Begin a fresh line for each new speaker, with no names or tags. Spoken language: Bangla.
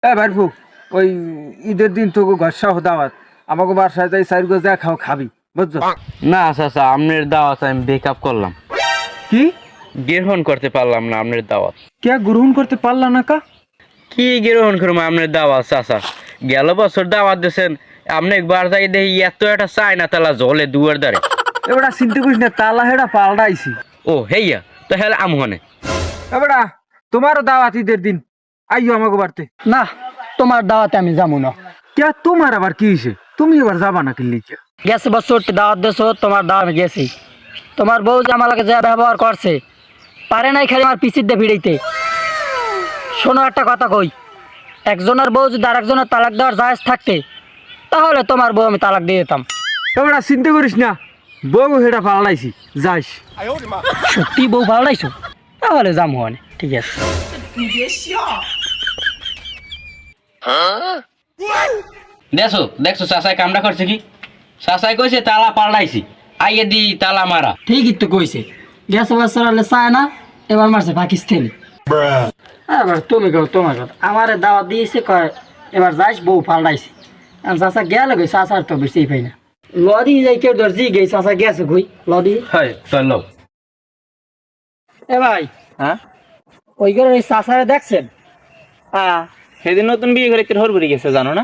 ভাইরফু, ওই ঈদের দিন তোকে ঘর দাওয়াত, আমাকে বাসায় যাই চার গোছ যা খাবি, বুঝছো?
না চাচা, আপনার দাওয়াত আমি বেকআপ করলাম,
কি
গ্রহণ করতে পারলাম না আপনার দাওয়াত।
কে গ্রহণ করতে পারলা না কা?
কি গ্রহণ করবো আপনার দাওয়াত চাচা? গেল বছর দাওয়াত দিয়েছেন, আপনি একবার যাই দেখি এত একটা চাই না তালা জলে দুয়ার দ্বারে।
এবারে চিন্তা করিস না, তালা হেরা পাল্টাইছি।
ও হেইয়া, তো হেলে আমহনে
এবারে তোমারও দাওয়াত ঈদের দিন, আইও আমাকে বাড়তে।
না, তোমার দাওয়াতে আমি যাবো না।
কে তোমার আবার কি হয়েছে? তুমি এবার যাবা না কিনলি?
গেছে বছর দাওয়াত দেছো, তোমার দাওয়াত আমি গেছি। তোমার বউ যে আমার যা ব্যবহার করছে, পারে নাই খালি আমার পিছিয়ে দিয়ে ভিড়াইতে। শোনো একটা কথা কই, একজনের বউ যদি আরেকজনের তালাক দেওয়ার জায়েজ থাকতে, তাহলে তোমার বউ আমি তালাক দিয়ে দিতাম।
এবারে চিন্তা করিস না, বউ হেরা পাল্টাইছি, যাইস।
সত্যি বউ ভালো লাগছো? তাহলে যাবো অনেক, ঠিক আছে।
দেখো দেখছো চাচাই কামটা করছে কি? চাচাই কইছে তালা পাল্টাইছি, আইয়ে দি তালা মারা।
ঠিকই তো কইছে, গেছে বছর হলে চায় না, এবার মারছে পাকিস্তানি। এবার তুমি কও তোমার কথা, আমার দাওয়াত দিয়েছে কয় এবার যাইস বউ পাল্টাইছি। চাষা গেলে গই, চাষার তো বেশি পাই না। লদি যাই কেউ ধর জি গেই, চাষা গেছে গই লদি।
হয় চলো।
এ ভাই,
হ্যাঁ
ওই করে চাষারে দেখছেন?
সেদিন নতুন বিয়ে করে হরবরি গেছে জানো না?